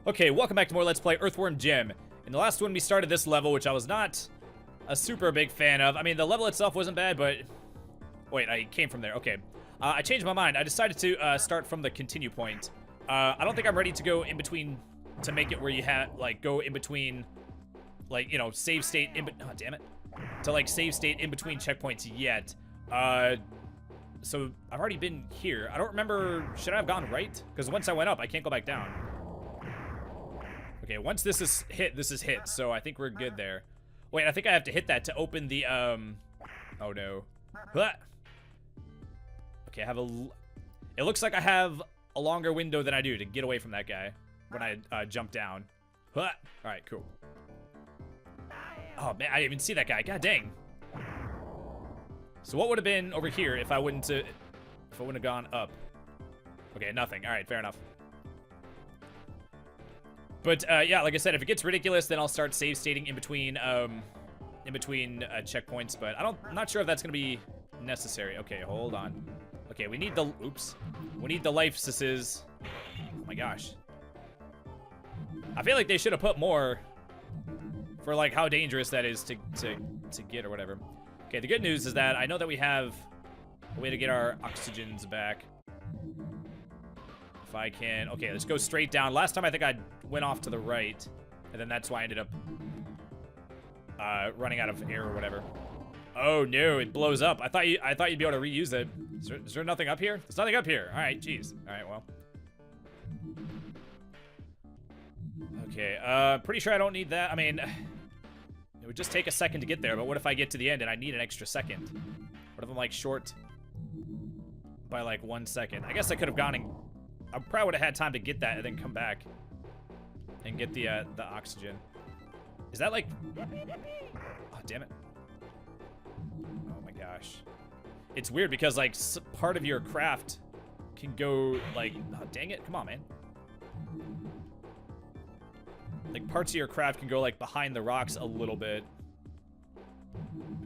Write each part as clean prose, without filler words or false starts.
Okay, welcome back to more Let's Play Earthworm Jim. In the last one, we started this level, which I was not a super big fan of. I mean, the level itself wasn't bad, but... Wait, I came from there. Okay. I changed my mind. I decided to start from the continue point. I don't think I'm ready to go in between, to make it where you have, like, go in between, like, you know, save state in oh, damn it. To, like, save state in between checkpoints yet. So, I've already been here. I don't remember, should I have gone right? Because once I went up, I can't go back down. Okay, once this is hit, so I think we're good there. Wait, I think I have to hit that to open the, oh no. Okay, I have it looks like I have a longer window than I do to get away from that guy when I jump down. Alright, cool. Oh man, I didn't even see that guy, god dang. So what would have been over here if I wouldn't have gone up? Okay, nothing, alright, fair enough. But, yeah, like I said, if it gets ridiculous, then I'll start save stating in between checkpoints, but I'm not sure if that's gonna be necessary. Okay, hold on. Okay, we need the, we need the life sisses. Oh my gosh. I feel like they should have put more for, like, how dangerous that is to get or whatever. Okay, the good news is that I know that we have a way to get our oxygens back. If I can, okay, let's go straight down. Last time I think I went off to the right, and then that's why I ended up running out of air or whatever. Oh no, it blows up. I thought you'd be able to reuse it. Is there nothing up here? There's nothing up here. All right, jeez. All right, well. Okay, pretty sure I don't need that. I mean, it would just take a second to get there, but what if I get to the end and I need an extra second? What if I'm like short by like 1 second? I guess I could have gone and I probably would have had time to get that and then come back and get the oxygen. Is that like... Oh, damn it. Oh my gosh. It's weird because like part of your craft can go like... Oh, dang it. Come on, man. Like parts of your craft can go like behind the rocks a little bit.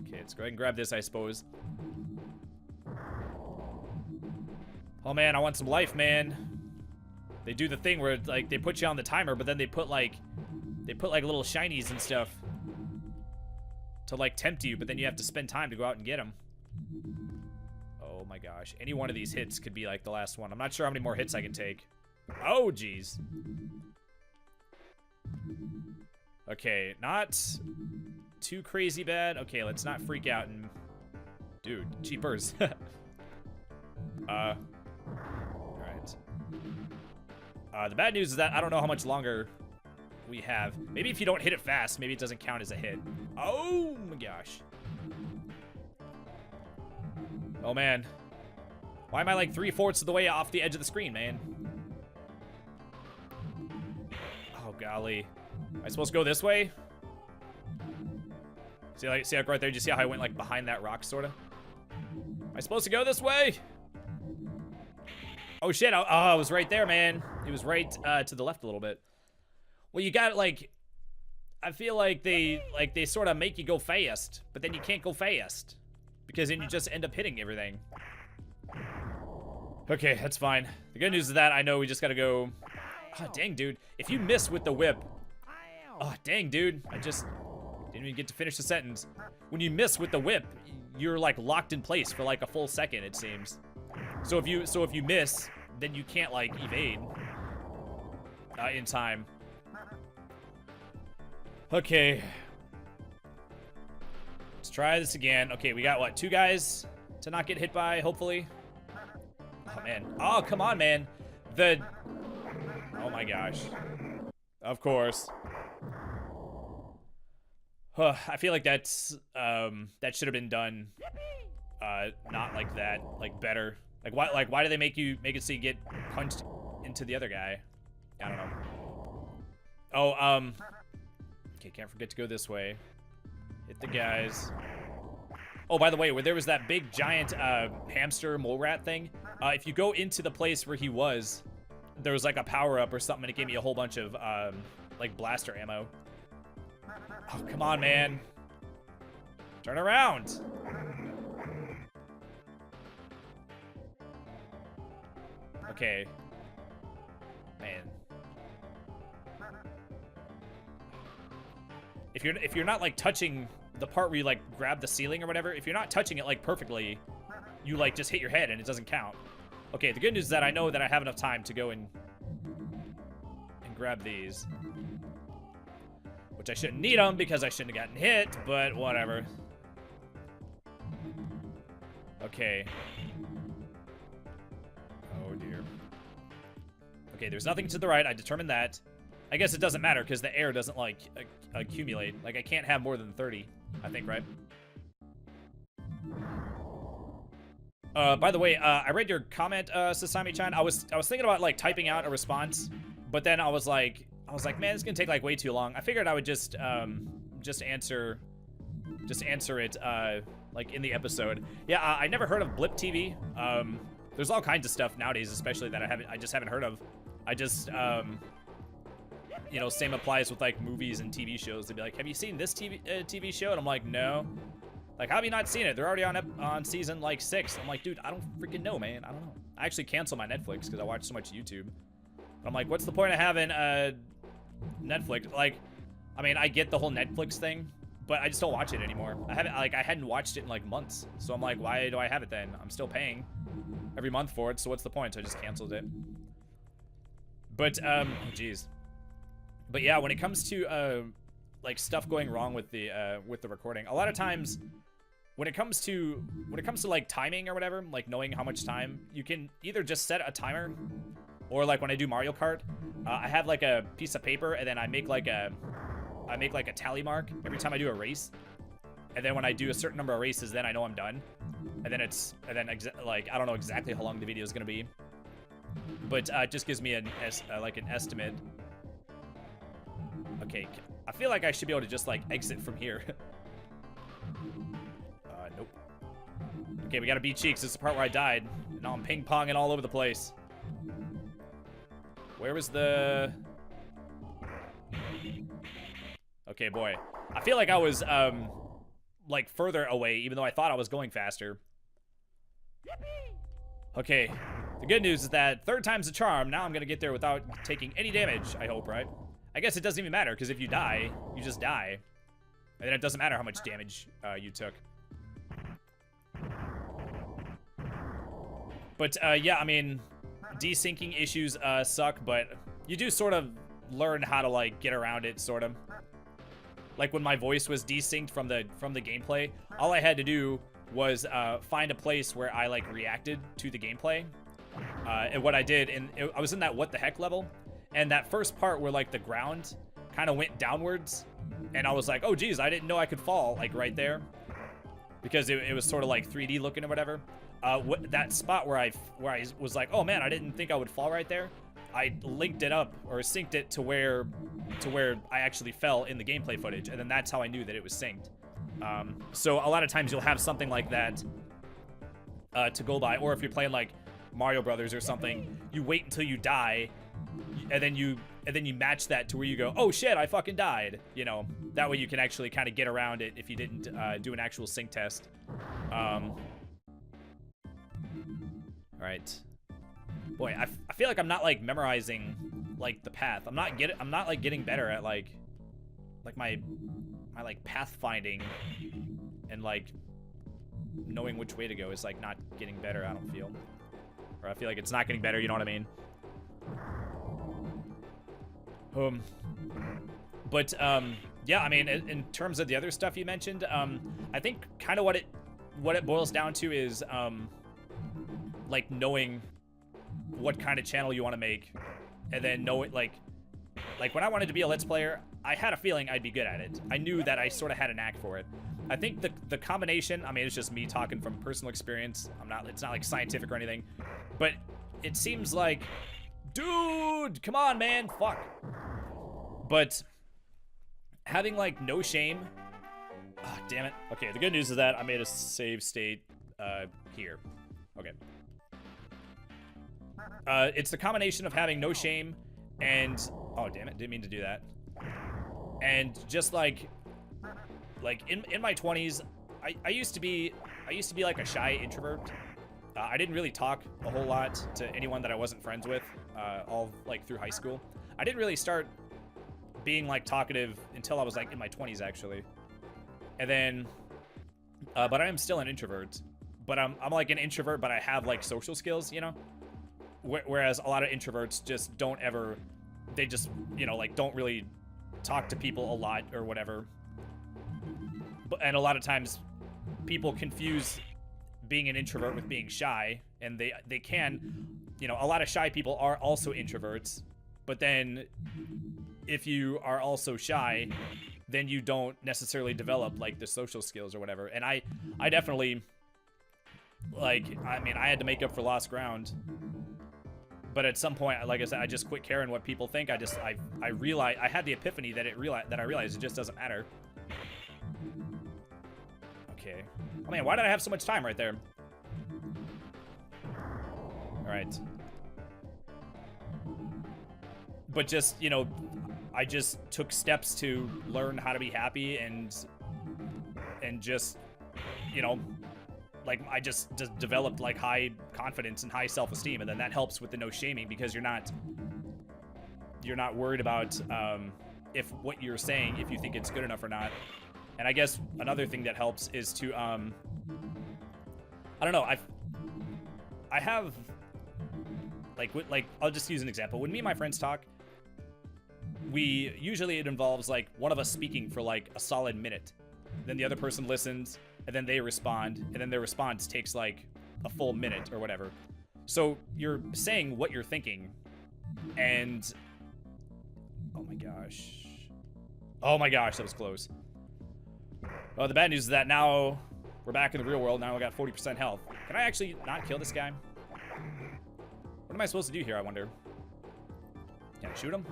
Okay, let's go ahead and grab this, I suppose. Oh man, I want some life, man. They do the thing where like they put you on the timer, but then they put like little shinies and stuff to like tempt you, but then you have to spend time to go out and get them. Oh my gosh, any one of these hits could be like the last one. I'm not sure how many more hits I can take. Oh geez. Okay, not too crazy bad. Okay, let's not freak out and dude, cheapers. Alright. The bad news is that I don't know how much longer we have. Maybe if you don't hit it fast, maybe it doesn't count as a hit. Oh my gosh. Oh man. Why am I like 3/4 of the way off the edge of the screen, man? Oh golly. Am I supposed to go this way? See like right there, did you see how I went like behind that rock sorta? Am I supposed to go this way? Oh shit, oh, I was right there, man. It was right to the left a little bit. Well, you got like, I feel like they sort of make you go fast, but then you can't go fast because then you just end up hitting everything. Okay, that's fine. The good news is that I know we just gotta go. Oh, dang, dude. If you miss with the whip. Oh, dang, dude. I just didn't even get to finish the sentence. When you miss with the whip, you're like locked in place for like a full second, it seems. So if you miss, then you can't like evade in time. Okay. Let's try this again. Okay, we got what, 2 guys to not get hit by, hopefully. Oh man. Oh, come on, man. Oh my gosh. Of course. I feel like that's that should have been done not like that, like better. Like why do they make it so you get punched into the other guy? I don't know. Oh, okay, can't forget to go this way. Hit the guys. Oh, by the way, where there was that big giant hamster mole rat thing, if you go into the place where he was, there was like a power-up or something and it gave me a whole bunch of like blaster ammo. Oh, come on, man. Turn around. Okay. Man. if you're not like touching the part where you like grab the ceiling or whatever, if you're not touching it like perfectly, you like just hit your head and it doesn't count. Okay, the good news is that I know that I have enough time to go and grab these. Which I shouldn't need them because I shouldn't have gotten hit, but whatever. Okay. Oh dear. Okay, there's nothing to the right. I determined that. I guess it doesn't matter because the air doesn't like accumulate. Like I can't have more than 30, I think, right? By the way, I read your comment, Sasami-chan. I was thinking about like typing out a response, but then I was like, man, it's gonna take like way too long. I figured I would just answer it like in the episode. Yeah, I never heard of Blip TV. There's all kinds of stuff nowadays, especially that I just haven't heard of. I just you know, same applies with like movies and TV shows. They'd be like, have you seen this TV show? And I'm like, no. Like, how have you not seen it? They're already on season like 6. I'm like, dude, I don't freaking know, man. I don't know. I actually canceled my Netflix because I watch so much YouTube. But I'm like, what's the point of having Netflix? Like, I mean, I get the whole Netflix thing, but I just don't watch it anymore. I hadn't watched it in like months. So I'm like, why do I have it then? I'm still paying every month for it. So what's the point? So I just canceled it. But oh geez. But yeah, when it comes to like stuff going wrong with the recording, a lot of times when it comes to like timing or whatever, like knowing how much time, you can either just set a timer, or like when I do Mario Kart, I have like a piece of paper and then I make like a tally mark every time I do a race, and then when I do a certain number of races, then I know I'm done, and then like I don't know exactly how long the video is gonna be, but it just gives me like an estimate. Okay, I feel like I should be able to just like exit from here. Nope. Okay, we gotta beat Cheeks. This is the part where I died. Now I'm ping-ponging all over the place. Where was the... Okay, boy. I feel like I was, like, further away, even though I thought I was going faster. Okay. The good news is that third time's the charm. Now I'm gonna get there without taking any damage, I hope, right? I guess it doesn't even matter, because if you die, you just die. And then it doesn't matter how much damage you took. But, yeah, I mean, desyncing issues suck, but you do sort of learn how to, like, get around it, sort of. Like, when my voice was desynced from the gameplay, all I had to do was find a place where I, like, reacted to the gameplay. And what I did, I was in that what the heck level, and that first part where, like, the ground kind of went downwards, and I was like, oh, geez, I didn't know I could fall, like, right there. Because it was sort of, like, 3D looking or whatever. That spot where I was like, oh man, I didn't think I would fall right there. I linked it up or synced it to where I actually fell in the gameplay footage, and then that's how I knew that it was synced. So a lot of times you'll have something like that to go by, or if you're playing like Mario Brothers or something, you wait until you die, and then you match that to where you go, oh shit, I fucking died. You know, that way you can actually kind of get around it if you didn't do an actual sync test. All right, boy, I feel like I'm not like memorizing like the path. I'm not like getting better at like my like path finding and like knowing which way to go is like not getting better. I don't feel, or I feel like it's not getting better. You know what I mean? But yeah, I mean, in terms of the other stuff you mentioned, I think kind of what it boils down to is like knowing what kind of channel you want to make, and then know it, like when I wanted to be a Let's Player, I had a feeling I'd be good at it. I knew that I sort of had a knack for it. I think the combination, I mean, it's just me talking from personal experience. It's not like scientific or anything, but it seems like, dude, come on, man, fuck. But having like no shame, damn it. Okay, the good news is that I made a save state here. Okay. It's the combination of having no shame and, oh damn it, didn't mean to do that. And just like in my 20s, I used to be like a shy introvert. I didn't really talk a whole lot to anyone that I wasn't friends with, all like through high school. I didn't really start being like talkative until I was like in my 20s actually. And then, but I am still an introvert. But I'm like an introvert, but I have like social skills, you know? Whereas a lot of introverts just don't ever, they just, you know, like don't really talk to people a lot or whatever. And a lot of times people confuse being an introvert with being shy, and they can, you know, a lot of shy people are also introverts, but then if you are also shy, then you don't necessarily develop like the social skills or whatever. And I definitely, like, I mean, I had to make up for lost ground. But at some point, like I said, I just quit caring what people think. I realized, I had the epiphany that I realized it just doesn't matter. Okay. Oh man, why did I have so much time right there? All right. But just, you know, I just took steps to learn how to be happy and just, you know, like I just developed like high confidence and high self-esteem, and then that helps with the no shaming because you're not worried about if what you're saying, if you think it's good enough or not. And I guess another thing that helps is to I don't know, I have like I'll just use an example. When me and my friends talk, usually it involves like one of us speaking for like a solid minute, then the other person listens, and then they respond, and then their response takes like a full minute or whatever. So you're saying what you're thinking, and oh my gosh, that was close. Well, the bad news is that now we're back in the real world. Now I got 40% health. Can I actually not kill this guy? What am I supposed to do here, I wonder? Can I shoot him?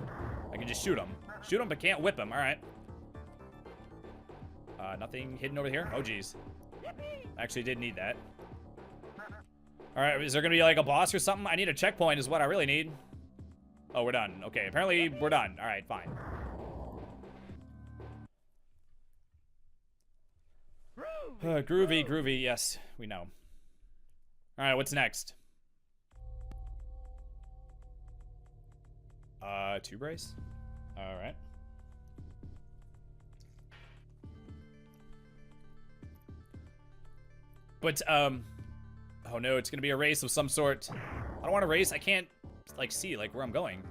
I can just shoot him. Shoot him, but can't whip him. All right. Nothing hidden over here? Oh, geez. Actually did need that. All right, is there gonna be like a boss or something? I need a checkpoint is what I really need. Oh, we're done. Okay, apparently we're done. All right, fine. Groovy, yes, we know. All right, what's next? Two brace? All right. But, oh no, it's gonna be a race of some sort. I don't want to race. I can't, like, see, like, where I'm going.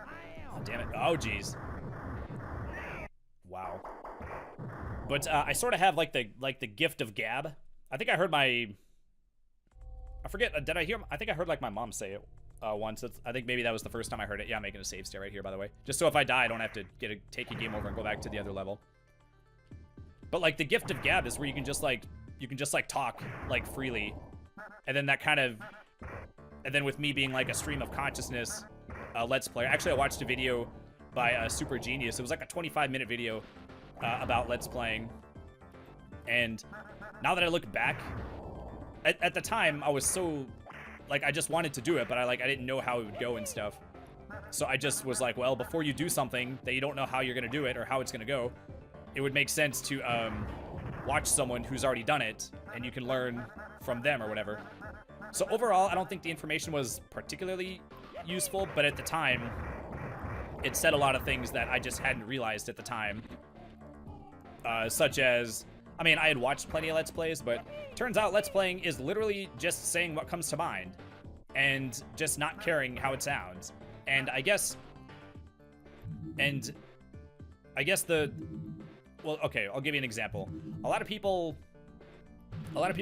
Oh, damn it. Oh, jeez. Wow. But, I sort of have, like, the gift of gab. I think I heard my... I forget, did I hear... I think I heard, like, my mom say it once. I think maybe that was the first time I heard it. Yeah, I'm making a save state right here, by the way. Just so if I die, I don't have to take a game over and go back to the other level. But like the gift of gab is where you can just like talk like freely, and then that kind of, and then with me being like a stream of consciousness let's play. Actually, I watched a video by Super Genius. It was like a 25-minute video about let's playing, and now that I look back, at the time I was so like I just wanted to do it, but I didn't know how it would go and stuff. So I just was like, well, before you do something that you don't know how you're gonna do it or how it's gonna go, it would make sense to watch someone who's already done it, and you can learn from them or whatever. So overall, I don't think the information was particularly useful, but at the time, it said a lot of things that I just hadn't realized at the time. Such as, I mean, I had watched plenty of Let's Plays, but turns out Let's Playing is literally just saying what comes to mind, and just not caring how it sounds. And I guess well, okay, I'll give you an example. A lot of people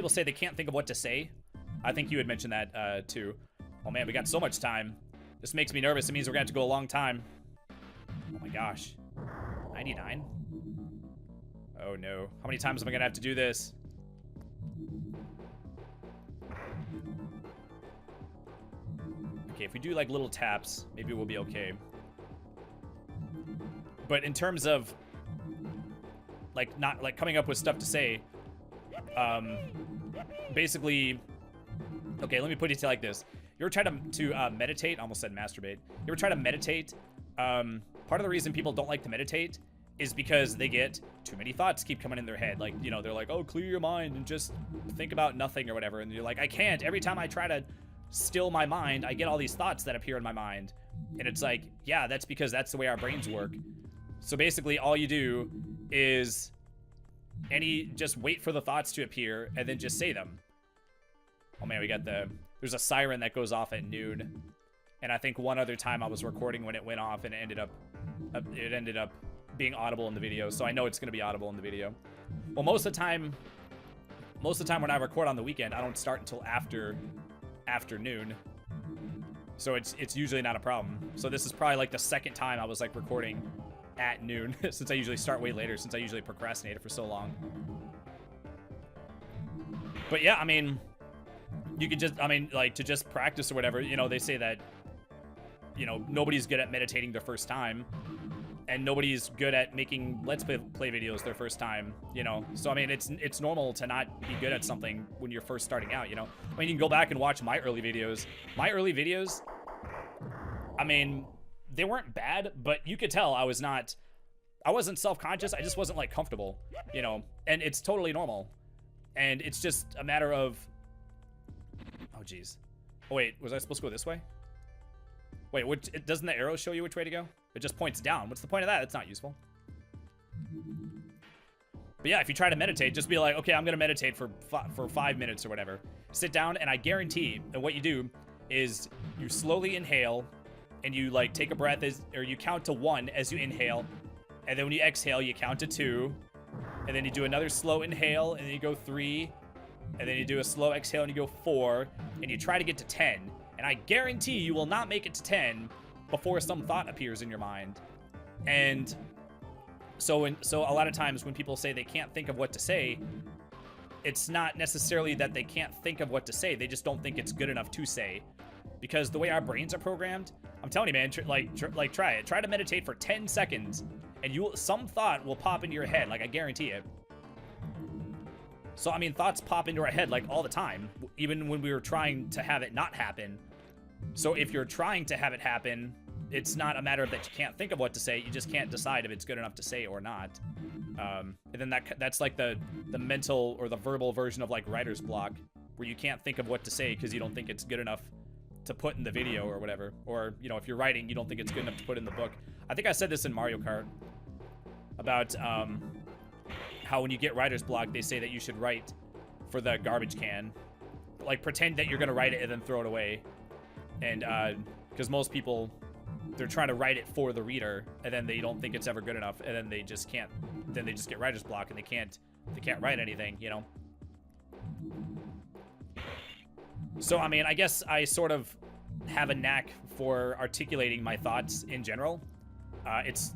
say they can't think of what to say. I think you had mentioned that too. Oh man, we got so much time. This makes me nervous. It means we're gonna have to go a long time. Oh my gosh. 99? Oh no. How many times am I gonna have to do this? Okay, if we do like little taps, maybe we'll be okay. But in terms of like not like coming up with stuff to say, basically, okay, let me put it like this. You ever try to meditate? I almost said masturbate. You ever try to meditate? Part of the reason people don't like to meditate is because they get too many thoughts keep coming in their head. Like, you know, they're like, oh, clear your mind and just think about nothing or whatever. And you're like, I can't. Every time I try to still my mind, I get all these thoughts that appear in my mind. And it's like, yeah, that's because that's the way our brains work. So basically all you do is just wait for the thoughts to appear and then just say them. Oh man, there's a siren that goes off at noon. And I think one other time I was recording when it went off and it ended up being audible in the video. So I know it's going to be audible in the video. Well, most of the time when I record on the weekend, I don't start until after noon. So it's usually not a problem. So this is probably like the second time I was like recording at noon since I usually start way later, since I usually procrastinated for so long. But yeah, I mean, you could just, I mean, like, to just practice or whatever, you know, they say that, you know, nobody's good at meditating their first time, and nobody's good at making Let's Play videos their first time, you know? So, I mean, it's normal to not be good at something when you're first starting out, you know? I mean, you can go back and watch my early videos. My early videos, I mean, they weren't bad, but you could tell I wasn't self-conscious, I just wasn't, like, comfortable, you know? And it's totally normal. And it's just a matter of... Oh, jeez. Oh, wait, was I supposed to go this way? Wait, doesn't the arrow show you which way to go? It just points down. What's the point of that? It's not useful. But yeah, if you try to meditate, just be like, okay, I'm gonna meditate for 5 minutes or whatever. Sit down, and I guarantee that what you do is you slowly inhale, and you like take a breath or you count to 1 as you inhale, and then when you exhale, you count to 2, and then you do another slow inhale, and then you go 3, and then you do a slow exhale, and you go 4, and you try to get to 10. And I guarantee you will not make it to 10 before some thought appears in your mind. And so a lot of times when people say they can't think of what to say, it's not necessarily that they can't think of what to say. They just don't think it's good enough to say. Because the way our brains are programmed, I'm telling you, man, try it. Try to meditate for 10 seconds, and some thought will pop into your head. Like, I guarantee it. So, I mean, thoughts pop into our head, like, all the time, even when we were trying to have it not happen. So if you're trying to have it happen, it's not a matter of that you can't think of what to say, you just can't decide if it's good enough to say or not. And then that's like the mental or the verbal version of, like, writer's block, where you can't think of what to say because you don't think it's good enough to put in the video or whatever. Or, you know, if you're writing, you don't think it's good enough to put in the book. I think I said this in Mario Kart about, how when you get writer's block, they say that you should write for the garbage can. Like, pretend that you're gonna write it and then throw it away. And, because most people, they're trying to write it for the reader, and then they don't think it's ever good enough, and then they just can't, then they just get writer's block, and they can't write anything, you know? So, I mean, I guess I sort of have a knack for articulating my thoughts in general. It's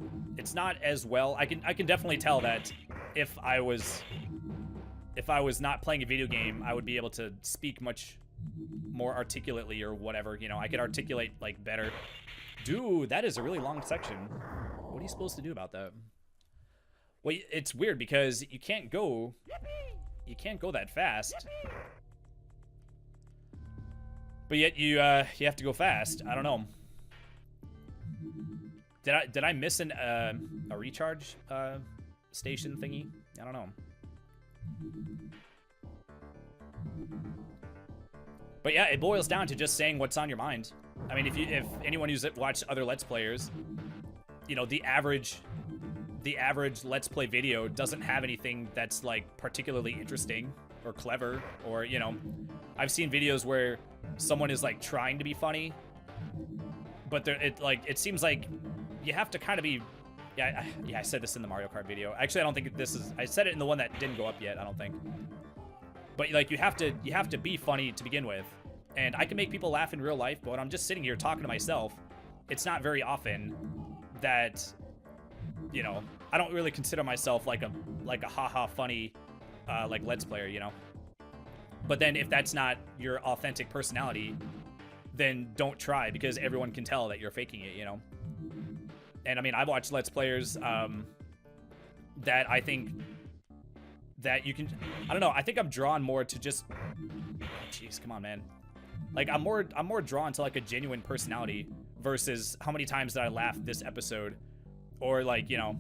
not as well, I can definitely tell that if I was not playing a video game, I would be able to speak much more articulately or whatever, you know, I could articulate, like, better. Dude, that is a really long section. What are you supposed to do about that? Well, it's weird because you can't go that fast. But yet you have to go fast. I don't know. Did I miss a recharge station thingy? I don't know. But yeah, it boils down to just saying what's on your mind. I mean, if anyone who's watched other Let's Players, you know, the average Let's Play video doesn't have anything that's, like, particularly interesting or clever, or, you know, I've seen videos where someone is, like, trying to be funny, but it seems like you have to kind of be. Yeah, I said this in the Mario Kart video. Actually, I don't think this is. I said it in the one that didn't go up yet. I don't think. But, like, you have to be funny to begin with, and I can make people laugh in real life. But when I'm just sitting here talking to myself, it's not very often that, you know, I don't really consider myself like a haha funny, like, Let's Player, you know. But then if that's not your authentic personality, then don't try, because everyone can tell that you're faking it, you know. And I mean, I've watched Let's Players that I think that you can, I don't know, I think I'm drawn more to just, jeez, come on, man. Like, I'm more drawn to, like, a genuine personality versus how many times did I laugh this episode, or, like, you know,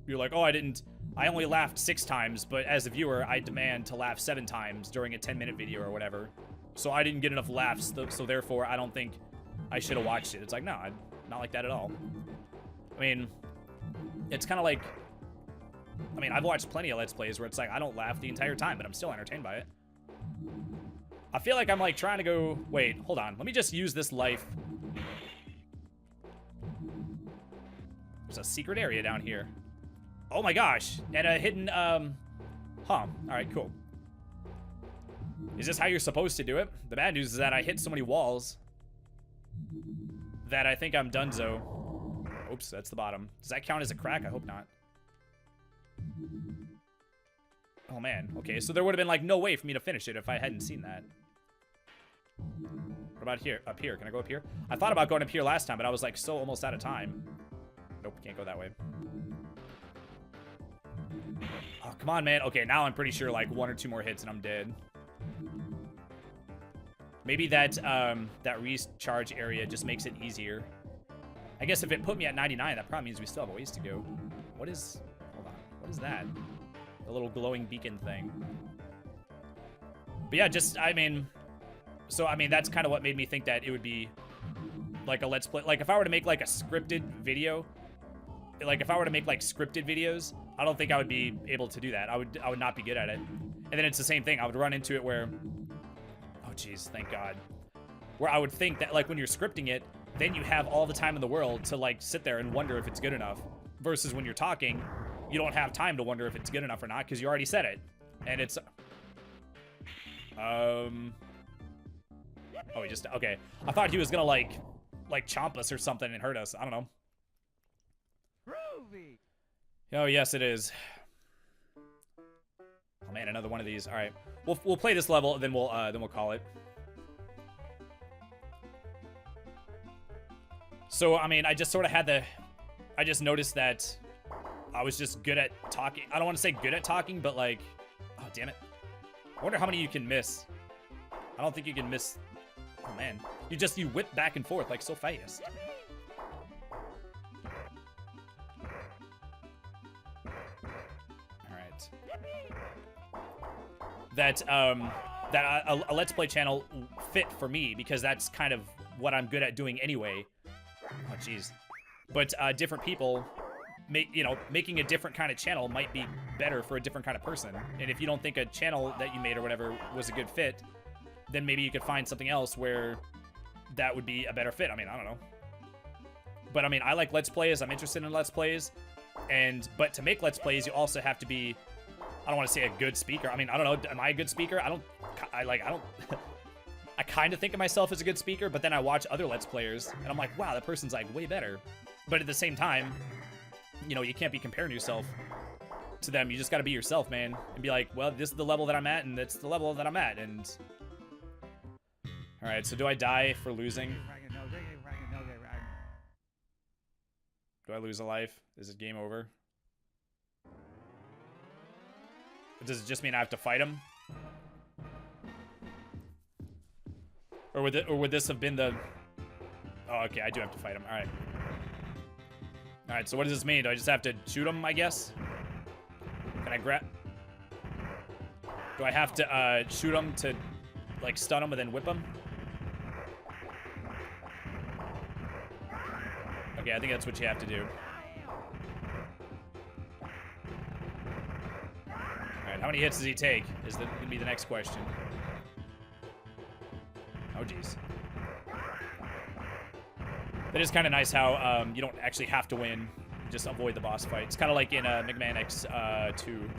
you're like, oh, I only laughed 6 times, but as a viewer, I demand to laugh 7 times during a 10-minute video or whatever. So I didn't get enough laughs, so therefore I don't think I should have watched it. It's like, no, not like that at all. I mean, it's kind of like, I mean, I've watched plenty of Let's Plays where it's like, I don't laugh the entire time, but I'm still entertained by it. I feel like I'm like trying to go, wait, hold on. Let me just use this life. There's a secret area down here. Oh my gosh, and a hidden, huh, all right, cool. Is this how you're supposed to do it? The bad news is that I hit so many walls that I think I'm donezo. Oops, that's the bottom. Does that count as a crack? I hope not. Oh man, okay, so there would have been like no way for me to finish it if I hadn't seen that. What about here? Up here, can I go up here? I thought about going up here last time, but I was like so almost out of time. Nope, can't go that way. Oh, come on, man. Okay, now I'm pretty sure like 1 or 2 more hits and I'm dead. Maybe that that recharge area just makes it easier. I guess if it put me at 99, that probably means we still have a ways to go. What is, hold on, what is that? The little glowing beacon thing. But yeah, just, I mean, so I mean, that's kind of what made me think that it would be like a Let's Play. Like if I were to make like a scripted video, like if I were to make like scripted videos, I don't think I would be able to do that. I would not be good at it. And then it's the same thing. I would run into it where, oh geez, thank God. Where I would think that like when you're scripting it, then you have all the time in the world to like sit there and wonder if it's good enough. Versus when you're talking, you don't have time to wonder if it's good enough or not because you already said it. And it's, oh, he just, okay. I thought he was gonna like chomp us or something and hurt us. I don't know. Groovy. Oh, yes, it is. Oh man, another one of these. All right, we'll play this level and then we'll call it. So I mean, I just sort of had the, I just noticed that I was just good at talking. I don't want to say good at talking, but like, oh damn it. I wonder how many you can miss. I don't think you can miss. Oh man, you whip back and forth like so fast. All right. That a Let's Play channel fit for me because that's kind of what I'm good at doing anyway. Oh jeez. But different people, making a different kind of channel might be better for a different kind of person. And if you don't think a channel that you made or whatever was a good fit, then maybe you could find something else where that would be a better fit. I mean, I don't know. But I mean, I like Let's Plays. I'm interested in Let's Plays. But to make Let's Plays, you also have to be, I don't want to say a good speaker. I mean, I don't know. Am I a good speaker? I kind of think of myself as a good speaker, but then I watch other Let's Players and I'm like, wow, that person's like way better. But at the same time, you can't be comparing yourself to them. You just got to be yourself, man, and be like, well, this is the level that I'm at and that's the level that I'm at. And all right, so do I die for losing? Do I lose a life? Is it game over? Does it just mean I have to fight him? Or would this have been the... Oh, okay, I do have to fight him. All right. All right, so what does this mean? Do I just have to shoot him, I guess? Can I grab... Do I have to shoot him to, like, stun him and then whip him? Okay, I think that's what you have to do. Alright, how many hits does he take? Is gonna be the next question. Oh, jeez. It is kind of nice how you don't actually have to win. Just avoid the boss fight. It's kind of like in Mega Man X 2.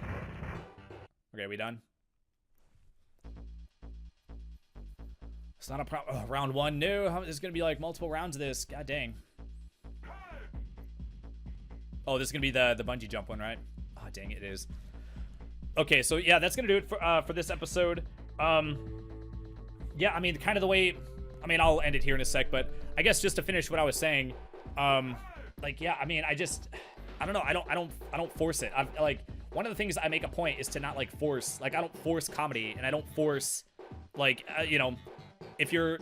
Okay, we done? It's not a problem. Oh, round 1? No, there's going to be like multiple rounds of this. God dang. Oh, this is gonna be the bungee jump one, right? Oh, dang it is. Okay, so yeah, that's gonna do it for this episode. Yeah, I mean, kind of the way. I mean, I'll end it here in a sec, but I guess just to finish what I was saying, like, yeah, I mean, I don't know, I don't force it. I'm like, one of the things I make a point is to not like force. Like, I don't force comedy, and I don't force, like, if you're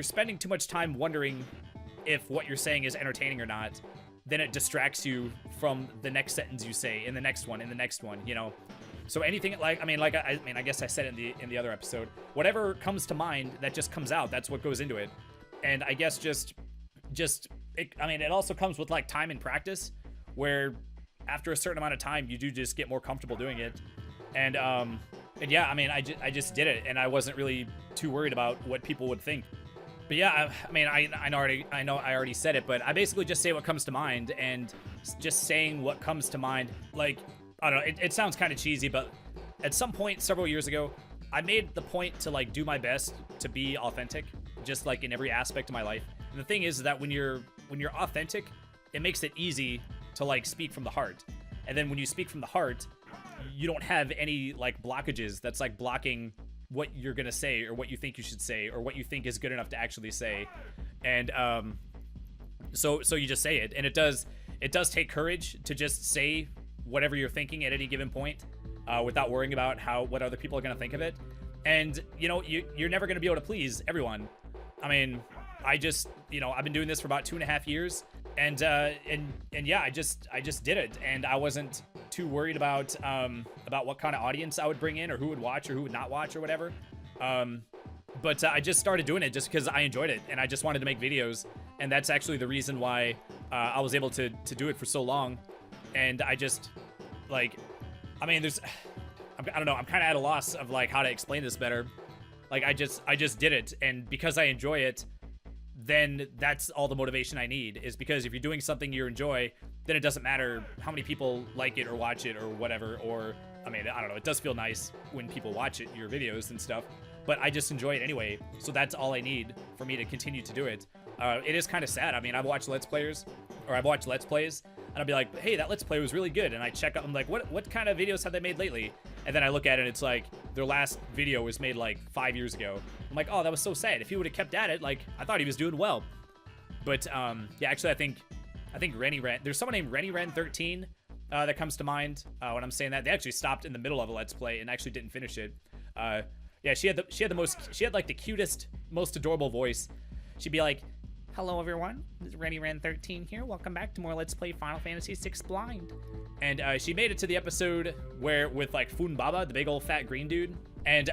spending too much time wondering if what you're saying is entertaining or not, then it distracts you from the next sentence you say, in the next one, So anything like, I mean, I guess I said it in the other episode. Whatever comes to mind, that just comes out. That's what goes into it. And I guess I mean, it also comes with like time and practice, where after a certain amount of time, you do just get more comfortable doing it. And yeah, I mean, I just did it, and I wasn't really too worried about what people would think. But yeah, I mean, I know I already said it, but I basically just say what comes to mind, and just saying what comes to mind. Like, I don't know, it sounds kind of cheesy, but at some point several years ago, I made the point to like do my best to be authentic, just like in every aspect of my life. And the thing is that when you're authentic, it makes it easy to like speak from the heart. And then when you speak from the heart, you don't have any like blockages that's like blocking what you're gonna say, or what you think you should say, or what you think is good enough to actually say. And so you just say it. And it does take courage to just say whatever you're thinking at any given point, without worrying about what other people are gonna think of it. And you know, you're never gonna be able to please everyone. I mean, I've been doing this for about 2.5 years, and yeah, I just did it, and I wasn't too worried about what kind of audience I would bring in, or who would watch or who would not watch or whatever. But I just started doing it just because I enjoyed it, and I just wanted to make videos, and that's actually the reason why I was able to do it for so long. And I just like, I mean, I don't know, I'm kind of at a loss of like how to explain this better. Like I just did it, and because I enjoy it, then that's all the motivation I need, is because if you're doing something you enjoy, then it doesn't matter how many people like it or watch it or whatever. Or, I mean, I don't know, it does feel nice when people watch it, your videos and stuff, but I just enjoy it anyway. So that's all I need for me to continue to do it. It is kind of sad. I mean, I've watched Let's Plays, and I'll be like, hey, that Let's Play was really good. And I check out, I'm like, what kind of videos have they made lately? And then I look at it, and it's like, their last video was made like 5 years ago. I'm like, oh, that was so sad. If he would have kept at it, like, I thought he was doing well. But, yeah, actually, I think Renny Ren, there's someone named Renny Ren 13 that comes to mind when I'm saying that. They actually stopped in the middle of a Let's Play and actually didn't finish it. Yeah, she had like the cutest, most adorable voice. She'd be like, hello everyone, this is Renny Ren 13 here. Welcome back to more Let's Play Final Fantasy VI Blind. And she made it to the episode with like Funbaba, the big old fat green dude. And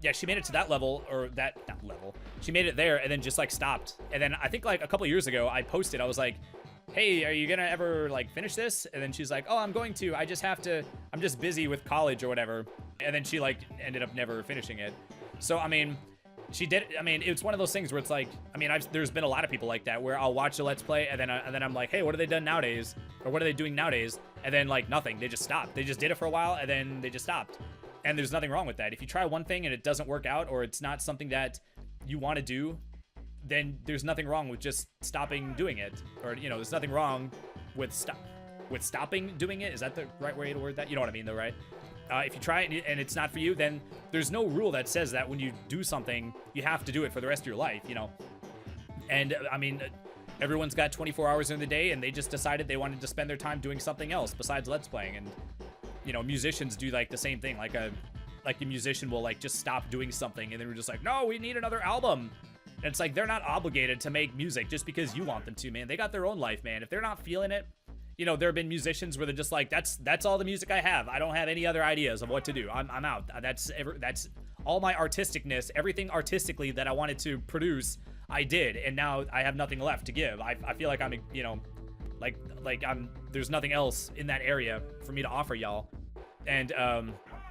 yeah, she made it to that level, or that level. She made it there and then just like stopped. And then I think like a couple years ago, I posted, I was like, hey, are you gonna ever like finish this? And then she's like, oh, I'm going to. I'm just busy with college or whatever. And then she like ended up never finishing it. So I mean, she did. I mean, it's one of those things where it's like, I mean, there's been a lot of people like that where I'll watch a Let's Play and then I'm like, hey, what have they done nowadays? Or what are they doing nowadays? And then like nothing. They just stopped. They just did it for a while and then they just stopped. And there's nothing wrong with that. If you try one thing and it doesn't work out, or it's not something that you want to do, then there's nothing wrong with just stopping doing it. Or, you know, there's nothing wrong with stopping doing it. Is that the right way to word that? You know what I mean though, right? If you try it and it's not for you, then there's no rule that says that when you do something, you have to do it for the rest of your life, you know? And I mean, everyone's got 24 hours in the day, and they just decided they wanted to spend their time doing something else besides Let's Playing. And, you know, musicians do like the same thing. Like a musician will like just stop doing something, and then we're just like, no, we need another album. And it's like, they're not obligated to make music just because you want them to, man. They got their own life, man. If they're not feeling it, you know, there have been musicians where they're just like, that's all the music I have. I don't have any other ideas of what to do. I'm out. That's all my artisticness, everything artistically that I wanted to produce, I did, and now I have nothing left to give. I feel like I'm, you know, like there's nothing else in that area for me to offer y'all. And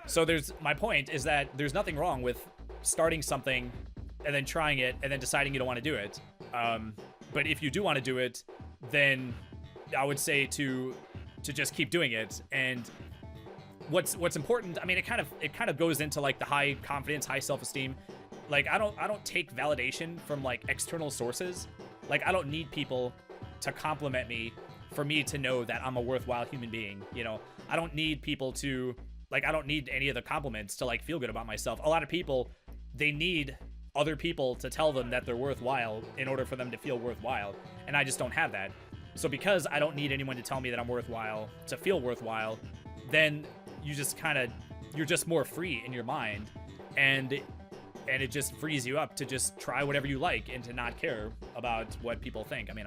so my point is that there's nothing wrong with starting something and then trying it and then deciding you don't want to do it. But if you do want to do it, then I would say to just keep doing it. And what's important, I mean, it kind of goes into like the high confidence, high self-esteem. Like I don't take validation from like external sources. Like I don't need people to compliment me for me to know that I'm a worthwhile human being. You know, I don't need people to I don't need any of the compliments to like feel good about myself. A lot of people, they need other people to tell them that they're worthwhile in order for them to feel worthwhile. And I just don't have that. So because I don't need anyone to tell me that I'm worthwhile to feel worthwhile, then you're just more free in your mind, and it just frees you up to just try whatever you like and to not care about what people think. I mean,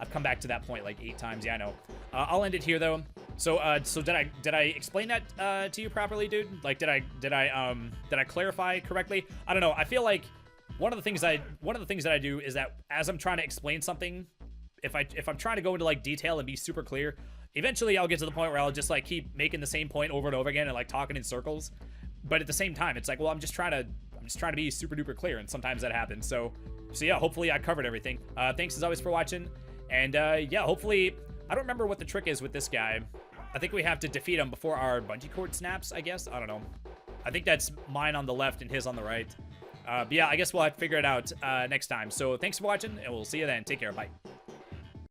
I've come back to that point like 8 times. Yeah, I know. I'll end it here though. So did I explain that to you properly, dude? Like, did I clarify correctly? I don't know. I feel like one of the things that I do is that as I'm trying to explain something, if I'm trying to go into like detail and be super clear, eventually I'll get to the point where I'll just like keep making the same point over and over again and like talking in circles. But at the same time, it's like, well, I'm just trying to be super duper clear, and sometimes that happens. So yeah, hopefully I covered everything. Thanks as always for watching, and yeah, hopefully, I don't remember what the trick is with this guy. I think we have to defeat him before our bungee cord snaps, I guess. I don't know. I think that's mine on the left and his on the right. But yeah, I guess we'll have to figure it out next time. So thanks for watching, and we'll see you then. Take care. Bye.